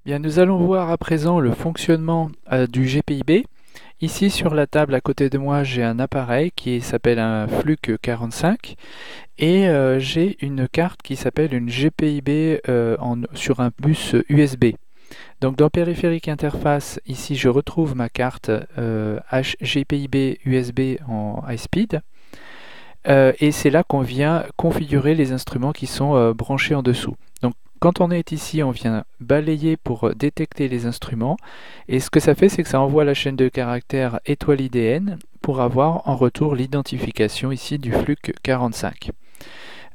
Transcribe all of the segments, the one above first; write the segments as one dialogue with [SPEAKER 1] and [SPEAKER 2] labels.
[SPEAKER 1] Bien, nous allons voir à présent le fonctionnement du GPIB. Ici sur la table à côté de moi, j'ai un appareil qui s'appelle un Fluke 45 et j'ai une carte qui s'appelle une GPIB sur un bus USB. Donc dans périphérique interface, ici je retrouve ma carte GPIB USB en high speed. Et c'est là qu'on vient configurer les instruments qui sont branchés en dessous. Donc quand on est ici, on vient balayer pour détecter les instruments. Et ce que ça fait, c'est que ça envoie la chaîne de caractères étoile IDN pour avoir en retour l'identification ici du Fluke 45.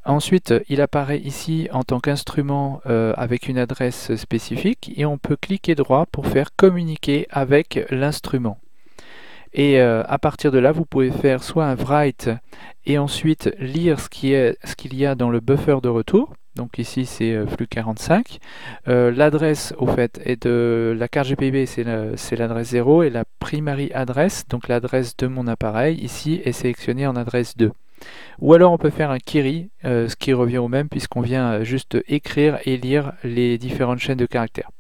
[SPEAKER 1] Ensuite, il apparaît ici en tant qu'instrument avec une adresse spécifique et on peut cliquer droit pour faire communiquer avec l'instrument. Et à partir de là, vous pouvez faire soit un write et ensuite lire ce qu'il y a dans le buffer de retour. Donc ici c'est flux 45. L'adresse au fait est de la carte GPIB, c'est l'adresse 0 et la primary address, donc l'adresse de mon appareil, ici est sélectionnée en adresse 2. Ou alors on peut faire un query, ce qui revient au même puisqu'on vient juste écrire et lire les différentes chaînes de caractères.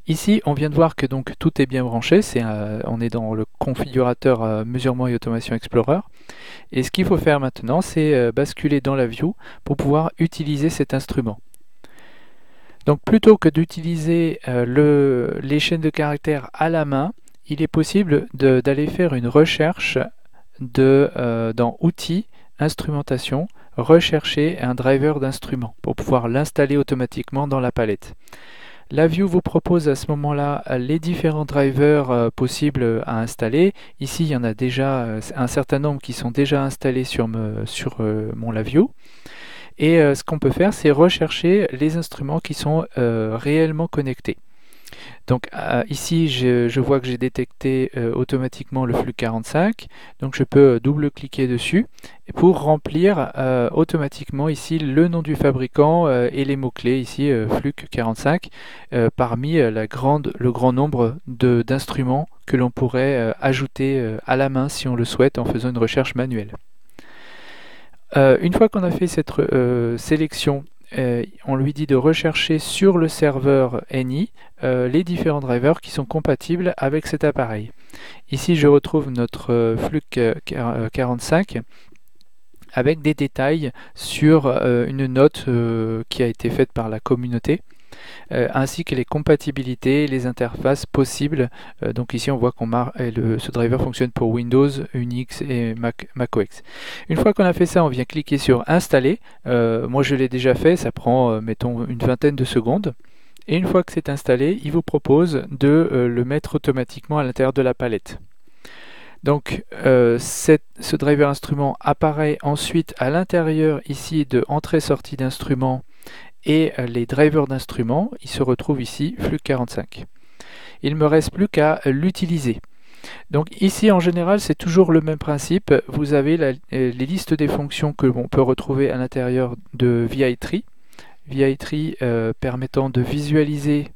[SPEAKER 1] Ici, on vient de voir que donc tout est bien branché, on est dans le configurateur Mesurement et Automation Explorer. Et ce qu'il faut faire maintenant, c'est basculer dans la view pour pouvoir utiliser cet instrument. Donc plutôt que d'utiliser les chaînes de caractères à la main, il est possible d'aller faire une recherche dans Outils, Instrumentation, rechercher un driver d'instrument pour pouvoir l'installer automatiquement dans la palette. La View vous propose à ce moment-là les différents drivers possibles à installer. Ici, il y en a déjà un certain nombre qui sont déjà installés sur mon LaView. Et ce qu'on peut faire, c'est rechercher les instruments qui sont réellement connectés. Donc ici, je vois que j'ai détecté automatiquement le flux 45. Donc je peux double-cliquer dessus pour remplir automatiquement ici le nom du fabricant et les mots-clés, ici flux 45, parmi le grand nombre d'instruments que l'on pourrait ajouter à la main si on le souhaite en faisant une recherche manuelle. Une fois qu'on a fait cette sélection, on lui dit de rechercher sur le serveur NI les différents drivers qui sont compatibles avec cet appareil. Ici, je retrouve notre Fluke 45 avec des détails sur une note qui a été faite par la communauté. Ainsi que les compatibilités, les interfaces possibles. Donc ici on voit ce driver fonctionne pour Windows, Unix et macOS. Une fois qu'on a fait ça, on vient cliquer sur installer. Moi je l'ai déjà fait, ça prend mettons une vingtaine de secondes. Et une fois que c'est installé, il vous propose de le mettre automatiquement à l'intérieur de la palette. Donc ce driver instrument apparaît ensuite à l'intérieur ici de entrée-sortie d'instrument et les drivers d'instruments, ils se retrouvent ici, flux 45. Il ne me reste plus qu'à l'utiliser. Donc ici en général c'est toujours le même principe, vous avez les listes des fonctions que l'on peut retrouver à l'intérieur de VI-Tree, VI-Tree permettant de visualiser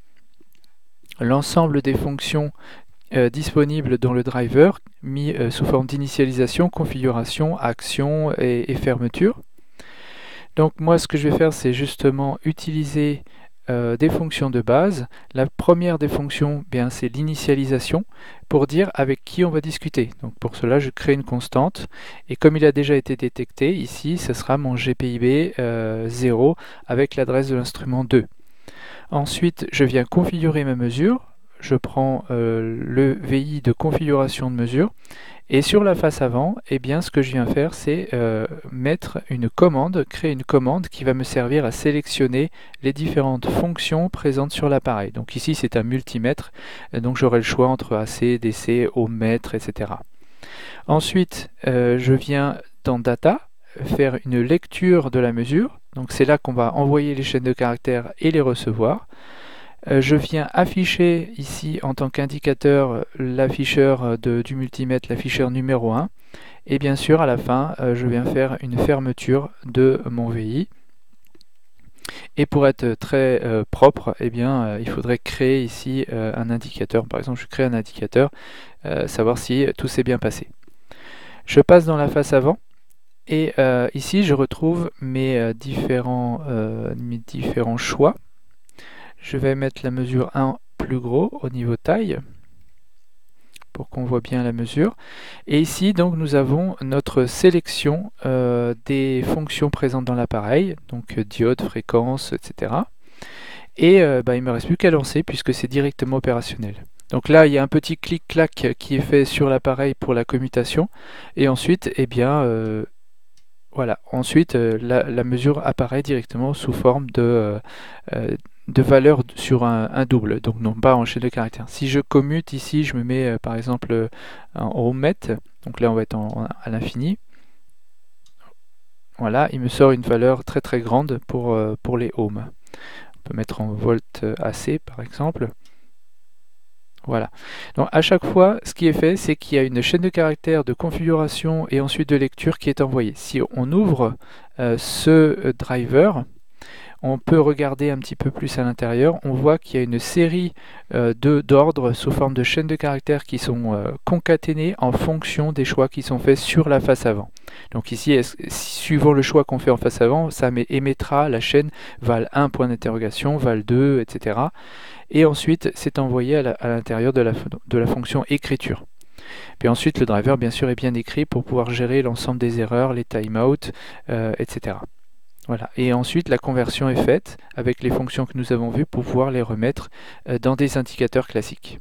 [SPEAKER 1] l'ensemble des fonctions disponibles dans le driver, mis sous forme d'initialisation, configuration, action et fermeture. Donc moi ce que je vais faire c'est justement utiliser des fonctions de base. La première des fonctions, bien c'est l'initialisation pour dire avec qui on va discuter. Donc pour cela je crée une constante et comme il a déjà été détecté, ici ce sera mon GPIB 0 avec l'adresse de l'instrument 2. Ensuite je viens configurer ma mesure. Je prends le VI de configuration de mesure et sur la face avant, eh bien, ce que je viens faire, c'est mettre une commande, créer une commande qui va me servir à sélectionner les différentes fonctions présentes sur l'appareil. Donc ici, c'est un multimètre, donc j'aurai le choix entre AC, DC, ohmmètre, etc. Ensuite, je viens dans Data, faire une lecture de la mesure. Donc c'est là qu'on va envoyer les chaînes de caractères et les recevoir. Je viens afficher ici en tant qu'indicateur l'afficheur du multimètre, l'afficheur numéro 1. Et bien sûr, à la fin, je viens faire une fermeture de mon VI. Et pour être très propre, eh bien, il faudrait créer ici un indicateur. Par exemple, je crée un indicateur, savoir si tout s'est bien passé. Je passe dans la face avant. Et ici, je retrouve mes différents choix. Je vais mettre la mesure 1 plus gros au niveau taille, pour qu'on voit bien la mesure. Et ici, donc, nous avons notre sélection des fonctions présentes dans l'appareil, donc diode, fréquence, etc. Et il ne me reste plus qu'à lancer puisque c'est directement opérationnel. Donc là, il y a un petit clic-clac qui est fait sur l'appareil pour la commutation. Et ensuite, eh bien, voilà. Ensuite, la mesure apparaît directement sous forme de valeur sur un double, donc non pas en chaîne de caractères. Si je commute ici, je me mets par exemple en ohmmètre, donc là on va être à l'infini. Voilà, il me sort une valeur très très grande pour les ohms. On peut mettre en volt AC par exemple. Voilà. Donc à chaque fois, ce qui est fait, c'est qu'il y a une chaîne de caractères de configuration et ensuite de lecture qui est envoyée. Si on ouvre ce driver, on peut regarder un petit peu plus à l'intérieur. On voit qu'il y a une série d'ordres sous forme de chaînes de caractères qui sont concaténés en fonction des choix qui sont faits sur la face avant. Donc ici, suivant le choix qu'on fait en face avant, ça émettra la chaîne val 1 point d'interrogation, val 2, etc. Et ensuite, c'est envoyé à l'intérieur de la fonction écriture. Puis ensuite, le driver, bien sûr, est bien écrit pour pouvoir gérer l'ensemble des erreurs, les timeouts, etc. Voilà. Et ensuite, la conversion est faite avec les fonctions que nous avons vues pour pouvoir les remettre dans des indicateurs classiques.